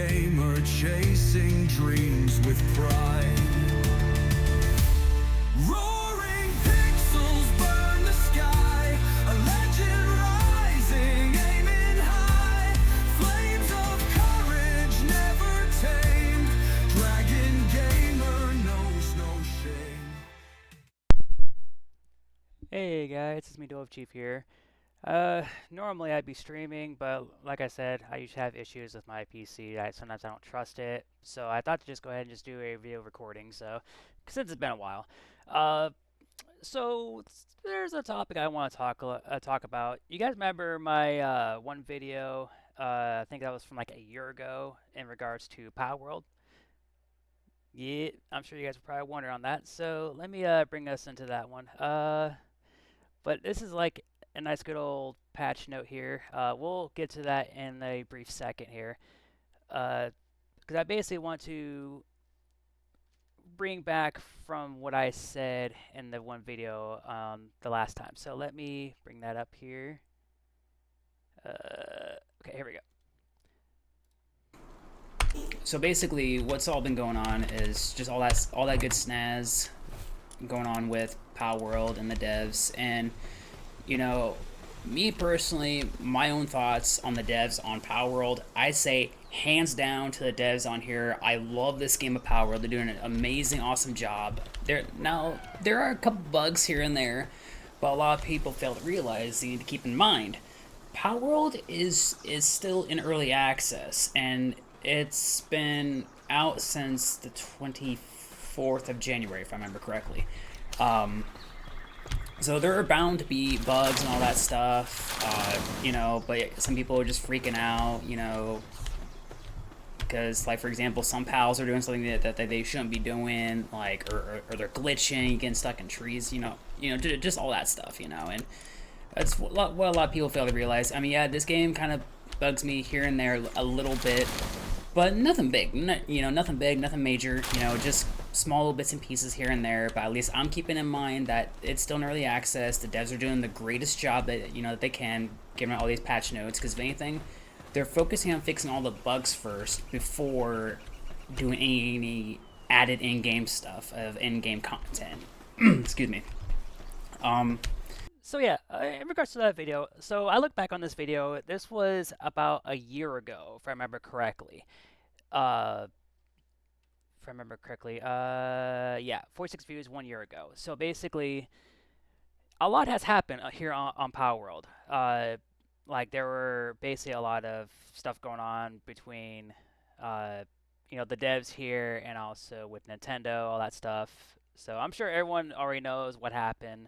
gamer chasing dreams with pride. Roaring pixels burn the sky, a legend rising, aiming high. Flames of courage never tamed, dragon gamer knows no shame. Hey guys, it's me, Dove Chief here. Normally I'd be streaming, but like I said, I usually have issues with my PC. Sometimes I don't trust it, so I thought to just go ahead and just do a video recording. So, since it's been a while, uh, there's a topic I want to talk about. You guys remember my one video? I think that was from like a year ago in regards to Palworld. Yeah, I'm sure you guys were probably wondering on that. So let me bring us into that one. But this is like a nice good old patch note here. We'll get to that in a brief second here. Because I basically want to bring back from what I said in the one video the last time. So let me bring that up here. Okay, here we go. So basically, what's all been going on is just all that good snaz going on with Palworld and the devs, and you know, me personally, my own thoughts on the devs on Palworld, I say hands down to the devs on here. I love this game of Palworld. They're doing an amazing, awesome job. There are a couple bugs here and there, but a lot of people fail to realize they need to keep in mind. Palworld is still in early access, and it's been out since the 24th of January, if I remember correctly. So there are bound to be bugs and all that stuff, but some people are just freaking out, because, like, for example, some pals are doing something that they shouldn't be doing, like, or they're glitching, getting stuck in trees, just all that stuff, and that's what a lot of people fail to realize. I mean, yeah, this game kind of bugs me here and there a little bit, but nothing big, nothing big, nothing major, just small little bits and pieces here and there. But at least I'm keeping in mind that it's still in early access. The devs are doing the greatest job that they can, given all these patch notes. Because if anything, they're focusing on fixing all the bugs first before doing any added in-game stuff of in-game content. Excuse me. So yeah, in regards to that video, so I look back on this video. This was about a year ago, if I remember correctly. Uh, if I remember correctly, yeah, 46 views 1 year ago. So basically, a lot has happened here on Palworld. Like there were basically a lot of stuff going on between, uh, the devs here and also with Nintendo, all that stuff. So I'm sure everyone already knows what happened.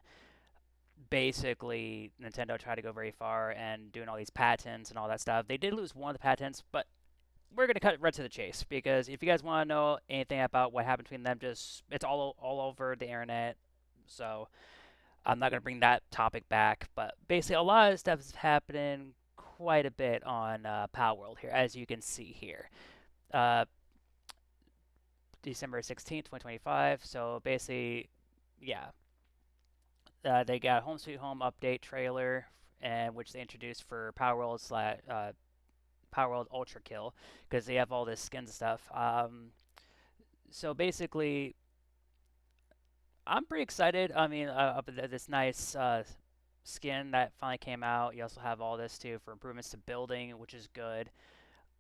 Basically, Nintendo tried to go very far and doing all these patents and all that stuff. They did lose one of the patents, but we're gonna cut right to the chase because if you guys want to know anything about what happened between them, just it's all over the internet. So I'm not gonna bring that topic back. But basically, a lot of stuff is happening quite a bit on Palworld here, as you can see here. Uh, December 16th, 2025. So basically, yeah, they got Home Sweet Home update trailer, and which they introduced for Palworld UltraKill, because they have all this skin stuff. So basically, I'm pretty excited. I mean, this nice skin that finally came out. You also have all this too for improvements to building, which is good.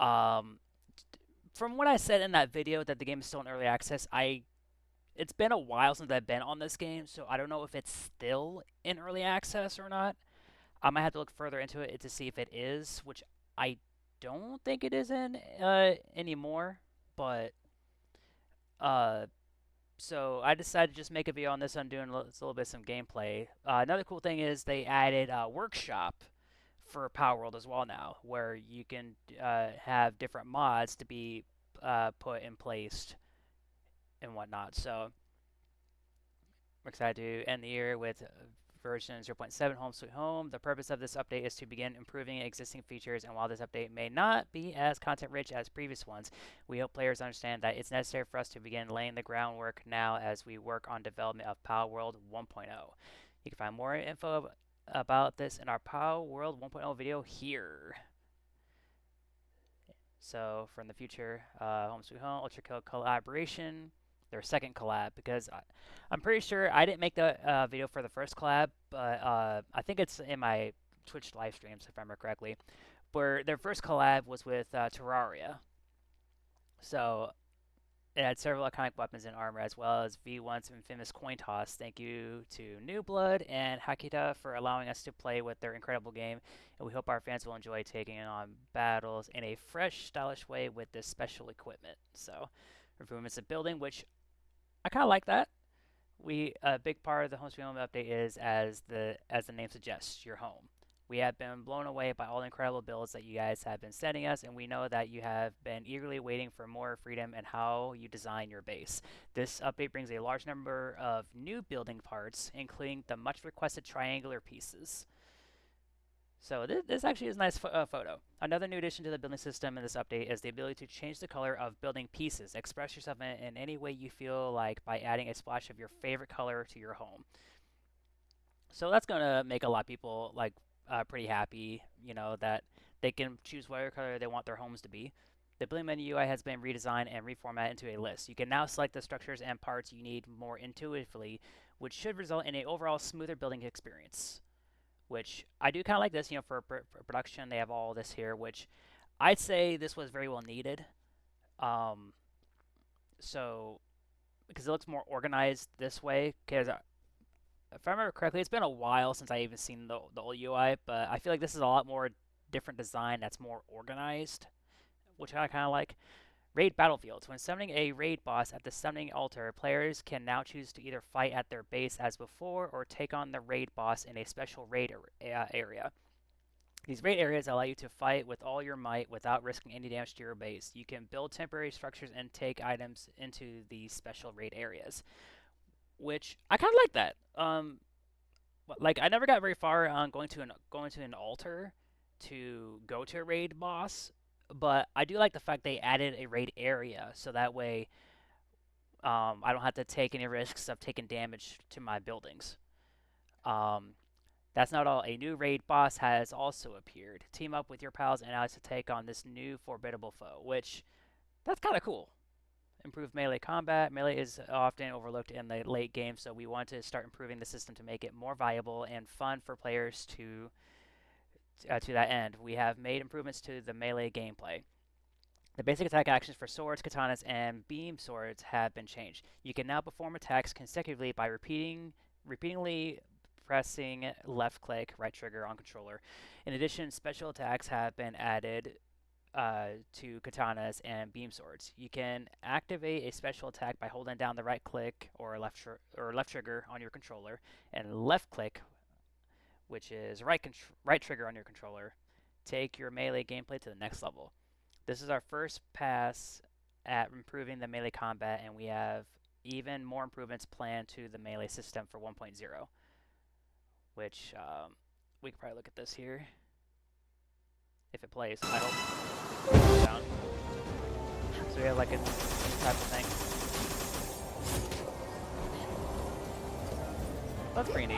Um, from what I said in that video that the game is still in early access, it's been a while since I've been on this game, so I don't know if it's still in early access or not. I might have to look further into it to see if it is, which I don't think it is in anymore. But uh, so I decided to just make a video on this. I'm doing a little bit of some gameplay. Another cool thing is they added a workshop for Palworld as well now, where you can have different mods to be put in place and whatnot. So we're excited to end the year with version 0.7 Home Sweet Home. The purpose of this update is to begin improving existing features, and while this update may not be as content rich as previous ones, we hope players understand that it's necessary for us to begin laying the groundwork now as we work on development of Palworld 1.0. You can find more info about this in our Palworld 1.0 video here. So from the future, Home Sweet Home, UltraKill collaboration, their second collab, because I'm pretty sure I didn't make the video for the first collab, but I think it's in my Twitch live streams if I remember correctly, where their first collab was with Terraria. So it had several iconic weapons and armor, as well as V1's infamous coin toss. Thank you to New Blood and Hakita for allowing us to play with their incredible game, and we hope our fans will enjoy taking on battles in a fresh, stylish way with this special equipment. So, improvements of building, which I kind of like that. A big part of the Home Sweet Home update is, as the name suggests, your home. We have been blown away by all the incredible builds that you guys have been sending us, and we know that you have been eagerly waiting for more freedom in how you design your base. This update brings a large number of new building parts, including the much requested triangular pieces. So this actually is a nice photo. Another new addition to the building system in this update is the ability to change the color of building pieces. Express yourself in any way you feel like by adding a splash of your favorite color to your home. So that's going to make a lot of people pretty happy, that they can choose whatever color they want their homes to be. The building menu UI has been redesigned and reformatted into a list. You can now select the structures and parts you need more intuitively, which should result in an overall smoother building experience. Which I do kind of like this, for production. They have all this here, which I'd say this was very well needed. Um, so because it looks more organized this way. Because if I remember correctly, it's been a while since I even seen the old UI, but I feel like this is a lot more different design that's more organized, which I kind of like. Raid battlefields. When summoning a raid boss at the summoning altar, players can now choose to either fight at their base as before or take on the raid boss in a special raid area. These raid areas allow you to fight with all your might without risking any damage to your base. You can build temporary structures and take items into these special raid areas, which I kind of like that. Like I never got very far on going to an altar to go to a raid boss, but I do like the fact they added a raid area, so that way I don't have to take any risks of taking damage to my buildings. Um, that's not all. A new raid boss has also appeared. Team up with your pals and allies to take on this new formidable foe, which that's kind of cool. Improved melee combat. Melee is often overlooked in the late game, so we want to start improving the system to make it more viable and fun for players to that end. We have made improvements to the melee gameplay. The basic attack actions for swords, katanas, and beam swords have been changed. You can now perform attacks consecutively by repeatedly pressing left click, right trigger on controller. In addition, special attacks have been added to katanas and beam swords. You can activate a special attack by holding down the right click or left trigger on your controller, and left click, which is right trigger on your controller. Take your melee gameplay to the next level. This is our first pass at improving the melee combat, and we have even more improvements planned to the melee system for 1.0, which we could probably look at this here. If it plays, I hope. Down. So we have like a type of thing. That's pretty neat.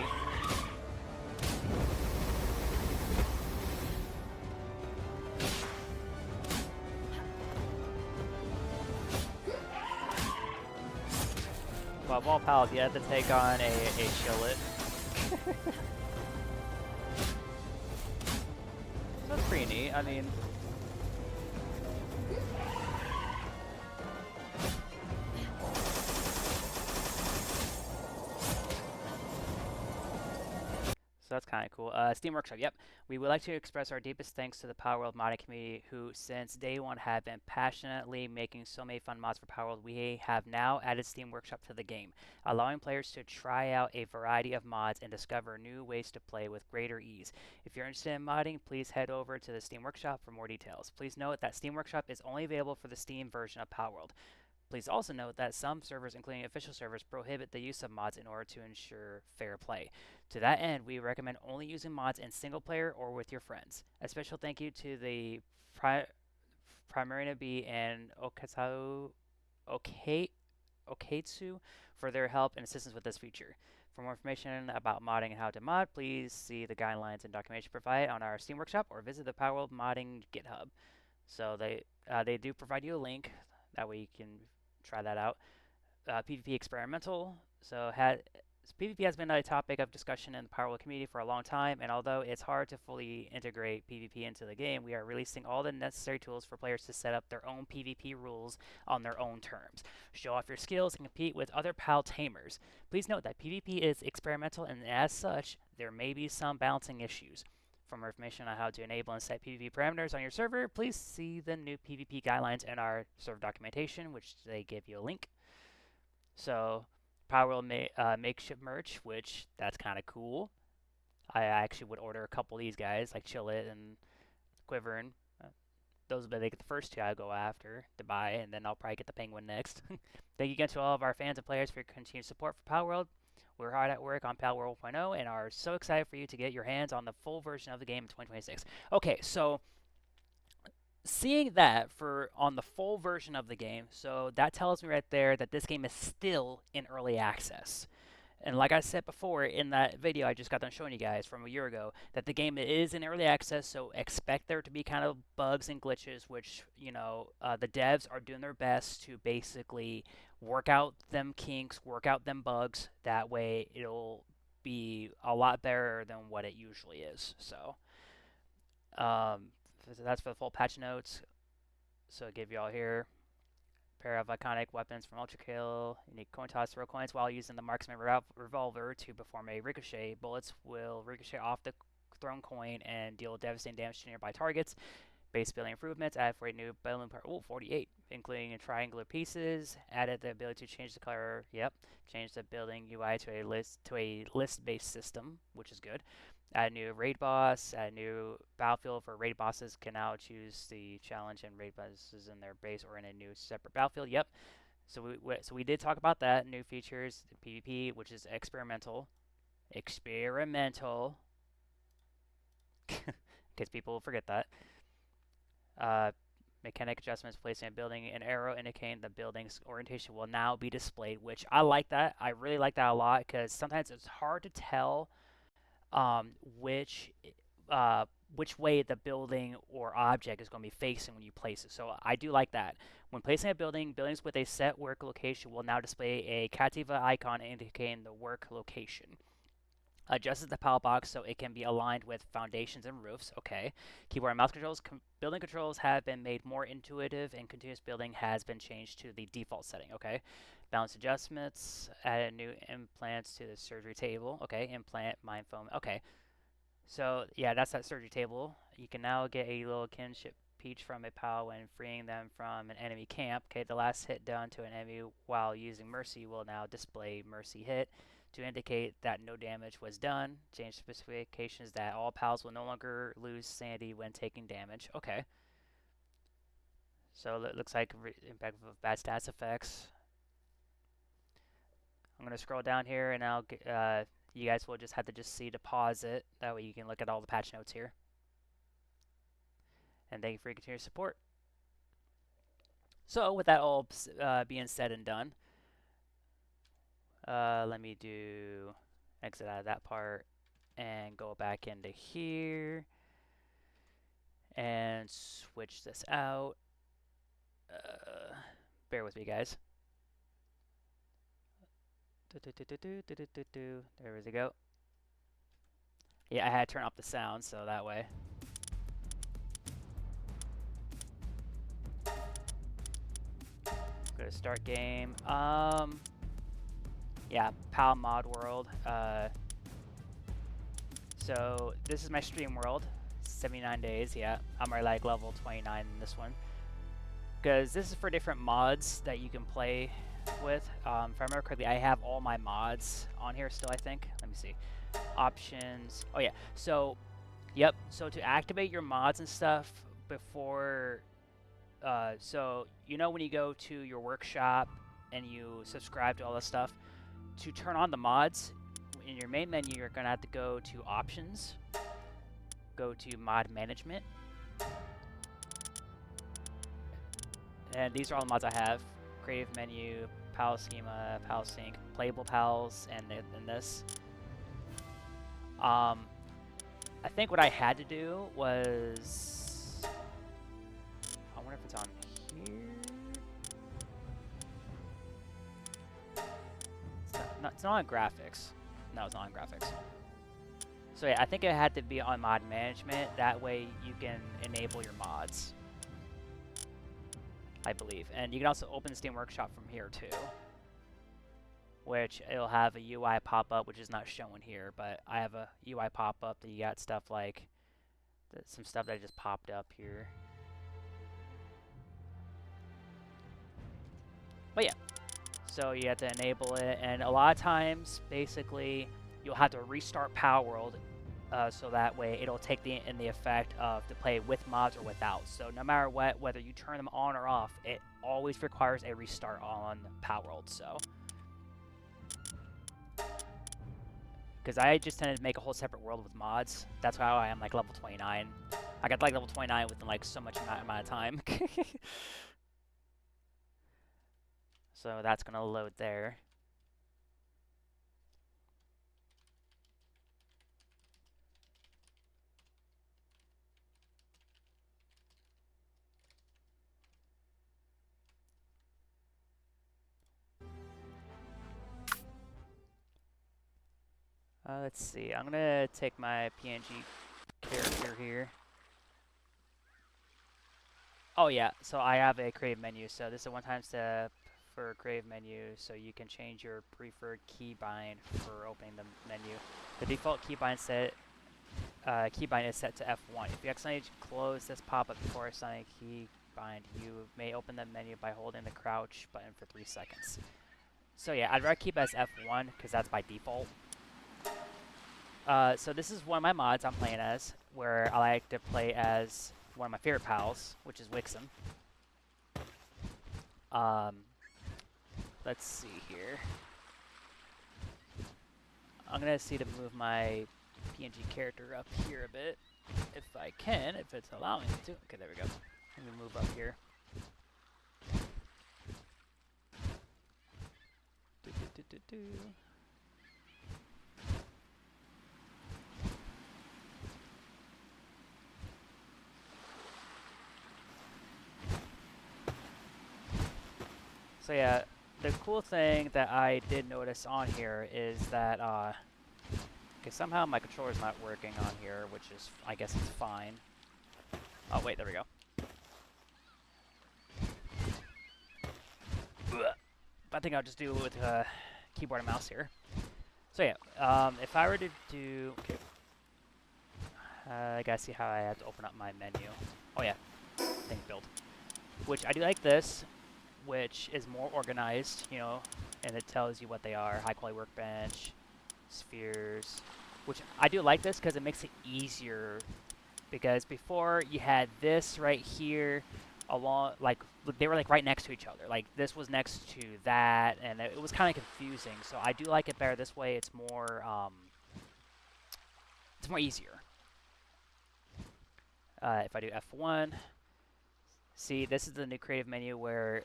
Well, of all pals, you have to take on a shillet. That's pretty neat. I mean, so that's kind of cool. Steam Workshop, yep. We would like to express our deepest thanks to the Palworld modding community who, since day one, have been passionately making so many fun mods for Palworld. We have now added Steam Workshop to the game, allowing players to try out a variety of mods and discover new ways to play with greater ease. If you're interested in modding, please head over to the Steam Workshop for more details. Please note that Steam Workshop is only available for the Steam version of Palworld. Please also note that some servers, including official servers, prohibit the use of mods in order to ensure fair play. To that end, we recommend only using mods in single player or with your friends. A special thank you to the Primarina B and Okatsu for their help and assistance with this feature. For more information about modding and how to mod, please see the guidelines and documentation provided on our Steam Workshop or visit the Palworld Modding GitHub. So they do provide you a link. That way you can try that out. PvP experimental. PvP has been a topic of discussion in the Palworld community for a long time, and although it's hard to fully integrate PvP into the game, we are releasing all the necessary tools for players to set up their own PvP rules on their own terms. Show off your skills and compete with other PAL tamers. Please note that PvP is experimental, and as such, there may be some balancing issues. For more information on how to enable and set PvP parameters on your server, please see the new PvP guidelines in our server documentation, which they give you a link. So, Palworld makeshift merch, which that's kind of cool. I actually would order a couple of these guys, like Chillet and Quivern. Those would be like the first two I go after to buy, and then I'll probably get the Penguin next. Thank you again to all of our fans and players for your continued support for Palworld. We're hard at work on Palworld 1.0 and are so excited for you to get your hands on the full version of the game in 2026. Okay, so seeing that for on the full version of the game, so that tells me right there that this game is still in early access. And like I said before in that video I just got done showing you guys from a year ago, that the game is in early access, so expect there to be kind of bugs and glitches, which, the devs are doing their best to basically work out them kinks, work out them bugs. That way it'll be a lot better than what it usually is. Um, so that's for the full patch notes. So I give you all here. Pair of iconic weapons from UltraKill. Unique coin toss, throw coins while using the marksman revolver to perform a ricochet. Bullets will ricochet off the thrown coin and deal devastating damage to nearby targets. Base building improvements added for a new building part. 48, including triangular pieces. Added the ability to change the color. Yep, change the building UI to a list-based system, which is good. Add a new raid boss. Add a new battlefield for raid bosses. Can now choose the challenge and raid bosses in their base or in a new separate battlefield. Yep. So we did talk about that. New features, PvP, which is experimental. Experimental. In case people forget that. Mechanic adjustments, placing a building, an arrow indicating the building's orientation will now be displayed, which I like that. I really like that a lot because sometimes it's hard to tell which way the building or object is going to be facing when you place it. So I do like that. When placing a building, buildings with a set work location will now display a Cativa icon indicating the work location. Adjusted the PAL box so it can be aligned with foundations and roofs. Okay. Keyboard and mouse controls. Building controls have been made more intuitive, and continuous building has been changed to the default setting. Okay. Balance adjustments. Added new implants to the surgery table. Okay. Implant mind foam. Okay. So yeah, that's that surgery table. You can now get a little kinship peach from a PAL when freeing them from an enemy camp. Okay. The last hit done to an enemy while using mercy will now display mercy hit to indicate that no damage was done. Change specifications that all PALs will no longer lose sanity when taking damage. Okay. So it looks like impact of bad stats effects. I'm going to scroll down here and you guys will just have to see to pause it. That way you can look at all the patch notes here. And thank you for your continued support. So with that all being said and done, let me exit out of that part and go back into here and switch this out. Bear with me, guys. There we go. Yeah, I had to turn off the sound so that way. Go to start game. Yeah, PAL mod world. So this is my stream world. 79 days. Yeah, I'm already like level 29 in this one. Because this is for different mods that you can play with. If I remember correctly, I have all my mods on here still, I think. Let me see. Options. Oh yeah. So, yep. So to activate your mods and stuff before, so when you go to your workshop and you subscribe to all this stuff, to turn on the mods in your main menu, you're gonna have to go to options, go to mod management, and these are all the mods I have: creative menu, PAL schema, PAL sync, playable PALs, and this. I think what I had to do was on here. It's not on graphics. No, it's not on graphics. So yeah, I think it had to be on mod management. That way you can enable your mods, I believe. And you can also open the Steam Workshop from here too, which it'll have a UI pop-up, which is not shown here, but I have a UI pop-up that you got stuff like some stuff that just popped up here. But yeah, so you have to enable it, and a lot of times, basically, you'll have to restart Palworld, so that way it'll take the effect of to play with mods or without. So no matter what, whether you turn them on or off, it always requires a restart on Palworld. So, because I just tended to make a whole separate world with mods. That's how I am like level 29. I got like level 29 within like so much amount of time. So that's gonna load there. Let's see. I'm gonna take my PNG character here. Oh yeah, so I have a creative menu. So this is a one-time step for creative menu. So you can change your preferred keybind for opening the menu. The default keybind is set to F1. If you accidentally close this pop-up before assigning a keybind, you may open the menu by holding the crouch button for 3 seconds. So yeah, I'd rather keep it as F1 because that's by default. So this is one of my mods I'm playing as, where I like to play as one of my favorite pals, which is Wixom. Let's see here. I'm gonna see to move my PNG character up here a bit, if I can, if it's allowing me to. Okay, there we go. Let me move up here. So yeah, the cool thing that I did notice on here is that, okay, somehow my controller's not working on here, which is, I guess it's fine. Oh wait, there we go. I think I'll just do it with keyboard and mouse here. So yeah, if I were to do, okay, I gotta see how I have to open up my menu. Oh yeah, thing build. Which I do like this, which is more organized, you know, and it tells you what they are. High quality workbench, spheres, which I do like this because it makes it easier. Because before you had this right here, along, like, they were like right next to each other. Like this was next to that, and it was kind of confusing. So I do like it better this way. It's more easier. If I do F1, see, this is the new creative menu where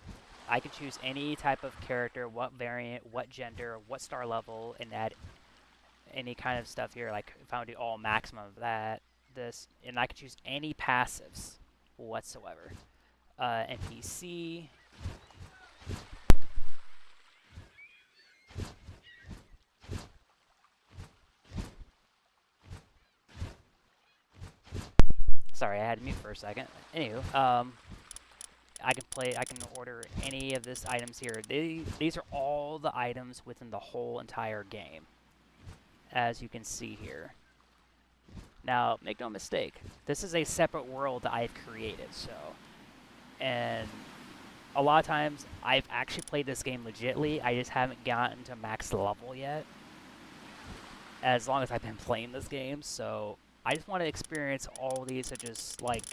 I can choose any type of character, what variant, what gender, what star level, and add any kind of stuff here. Like if I want to do all maximum of that, this, and I can choose any passives whatsoever. NPC. Sorry, I had to mute for a second. Anywho, I can order any of this items here. These are all the items within the whole entire game, as you can see here. Now, make no mistake, this is a separate world that I've created, so, and a lot of times I've actually played this game legitly, I just haven't gotten to max level yet, as long as I've been playing this game, so I just want to experience all these and just, like,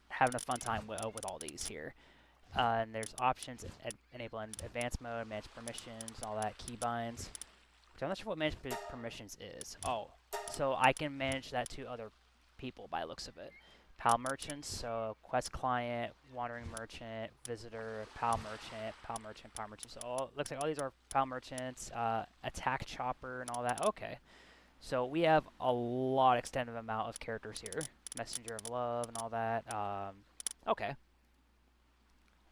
having a fun time with all these here. And there's options, enabling advanced mode, manage permissions, all that, keybinds. Which I'm not sure what manage permissions is. Oh, so I can manage that to other people by the looks of it. PAL merchants, so quest client, wandering merchant, visitor, PAL merchant, PAL merchant, PAL merchant. So looks like all these are PAL merchants, attack chopper and all that. Okay. So we have a lot extended amount of characters here. Messenger of love and all that. Okay.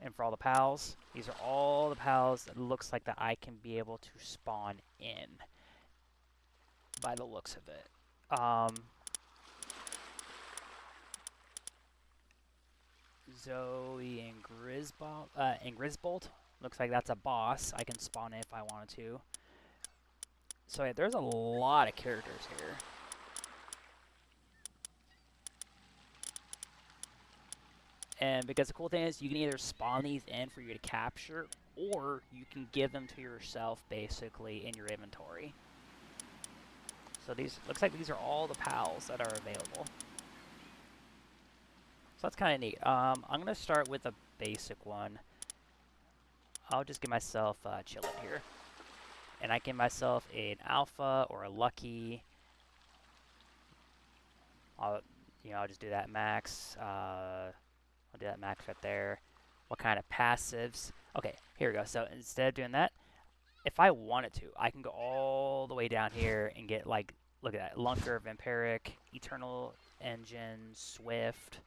And for all the pals, these are all the pals that looks like that I can be able to spawn in by the looks of it. Zoe and Grisbolt. Looks like that's a boss. I can spawn in if I wanted to. So yeah, there's a lot of characters here. And because the cool thing is you can either spawn these in for you to capture, or you can give them to yourself basically in your inventory. So these looks like these are all the pals that are available. So that's kind of neat. I'm gonna start with a basic one. I'll just give myself chillin' here, and I give myself an alpha or a lucky. I'll just do that max. I'll do that max right there. What kind of passives? Okay, here we go. So instead of doing that, if I wanted to, I can go all the way down here and get like, look at that, Lunker, Vampiric, Eternal Engine, Swift.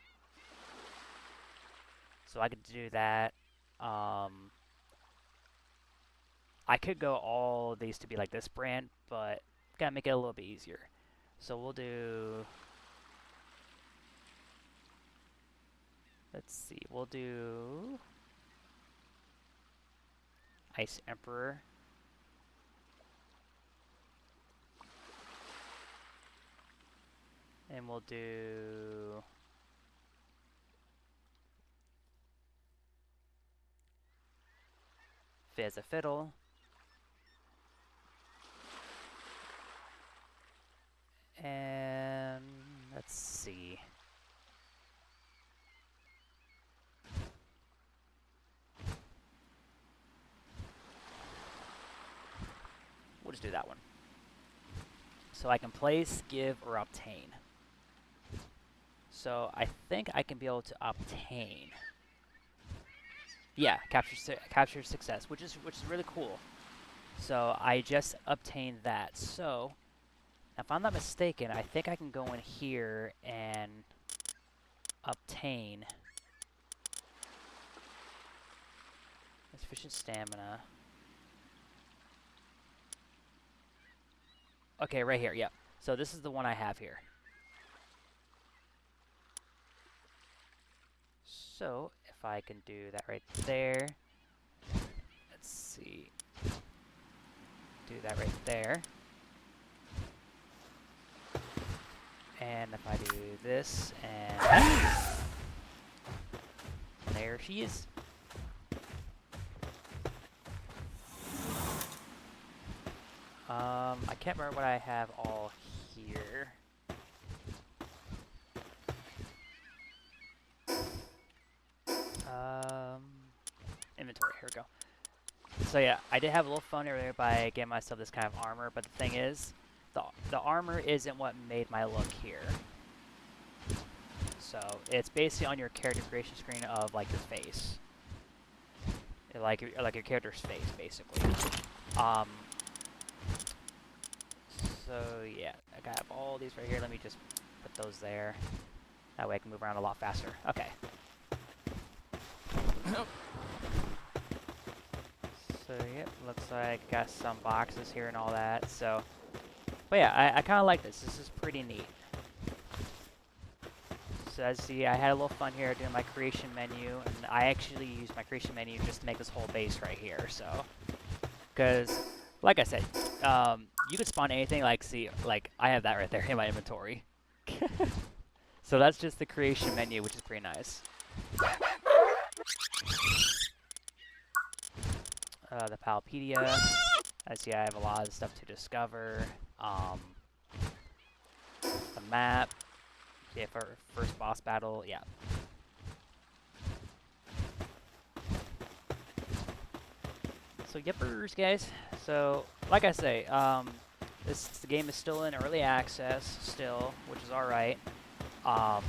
So I could do that. I could go all of these to be like this brand, but gotta make it a little bit easier. So we'll do, let's see, we'll do Ice Emperor. And we'll do Fizz a Fiddle. And let's see. We'll just do that one. So I can place, give, or obtain. So I think I can be able to obtain. Yeah, capture success, which is really cool. So I just obtained that. So if I'm not mistaken, I think I can go in here and obtain sufficient stamina. Okay, right here, yep. So this is the one I have here. So if I can do that right there, let's see, do that right there. And if I do this, and there she is. I can't remember what I have all here. Inventory, here we go. So yeah, I did have a little fun earlier by getting myself this kind of armor, but the thing is, the armor isn't what made my look here. So it's basically on your character creation screen of like your face, like your character's face, basically. So yeah, I have all these right here. Let me just put those there. That way I can move around a lot faster. Okay. So yep, looks like got some boxes here and all that. So, but yeah, I kind of like this. This is pretty neat. So as you see, I had a little fun here doing my creation menu, and I actually used my creation menu just to make this whole base right here. So, because like I said, you could spawn anything. Like, see, like I have that right there in my inventory. So that's just the creation menu, which is pretty nice. The Palpedia. As see, I have a lot of stuff to discover. The map. Yeah, for first boss battle. Yeah. So yippers, guys. So like I say, the game is still in early access still, which is all right. I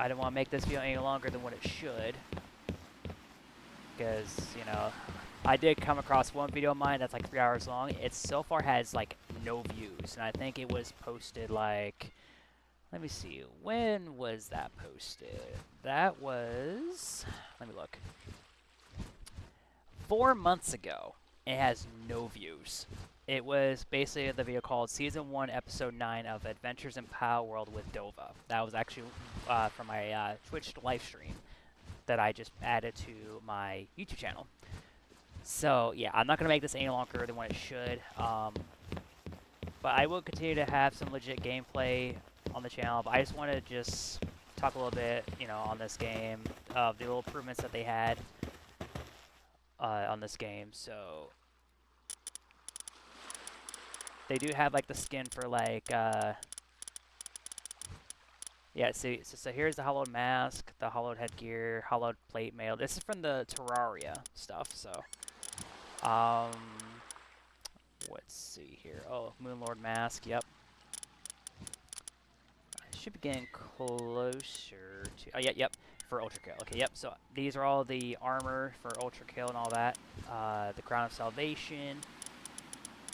don't want to make this video any longer than what it should, because you know I did come across one video of mine that's like 3 hours long. It so far has like no views, and I think it was posted like Let me see. When was that posted? That was. Let me look. 4 months ago. It has no views. It was basically the video called Season 1, Episode 9 of Adventures in Palworld with Dova. That was actually from my Twitch live stream that I just added to my YouTube channel. So, yeah, I'm not going to make this any longer than what it should. But I will continue to have some legit gameplay on the channel. But I just want to just talk a little bit, you know, on this game, the little improvements that they had on this game. So they do have like the skin for like yeah, so here's the hollowed mask, the hollowed headgear, hollowed plate mail. This is from the Terraria stuff, so let's see here. Oh, Moonlord mask, yep. I should be getting closer to yep, for UltraKill. Okay, yep, so these are all the armor for UltraKill and all that. The Crown of Salvation.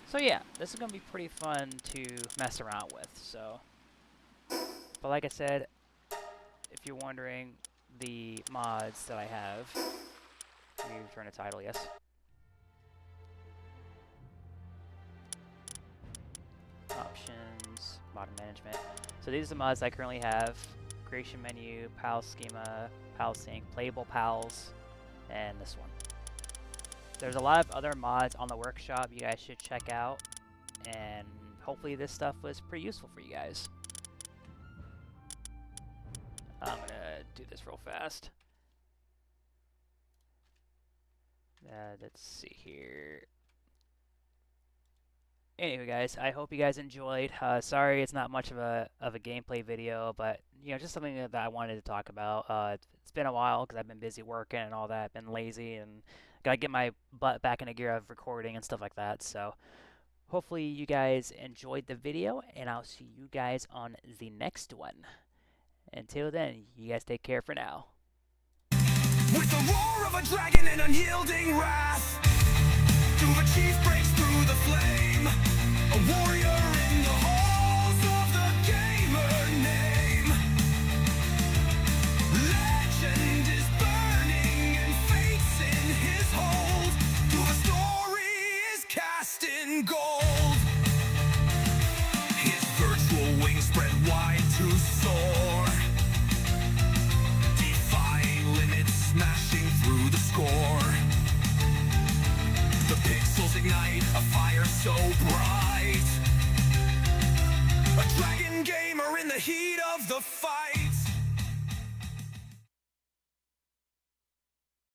So yeah, this is gonna be pretty fun to mess around with, so. But like I said, if you're wondering the mods that I have, let me return the title, yes. Options, mod management. So these are the mods I currently have. Creation menu, PAL schema, PAL sync, playable PALs, and this one. There's a lot of other mods on the workshop you guys should check out, and hopefully this stuff was pretty useful for you guys. I'm gonna do this real fast. Let's see here. Anyway, guys, I hope you guys enjoyed. Sorry it's not much of a gameplay video, but you know, just something that I wanted to talk about. It's been a while because I've been busy working and all that. I've been lazy and gotta get my butt back in a gear of recording and stuff like that. So hopefully you guys enjoyed the video, and I'll see you guys on the next one. Until then, you guys take care for now. With the roar of a dragon and unyielding wrath, the chief breaks through the flame, a warrior in the halls of the gamer name. Legend is burning and fate's in his hold, till the story is cast in gold. His virtual wings spread wide to soar, defying limits, smashing through the score. The pixels ignite a fire so bright, a dragon gamer in the heat of the fight.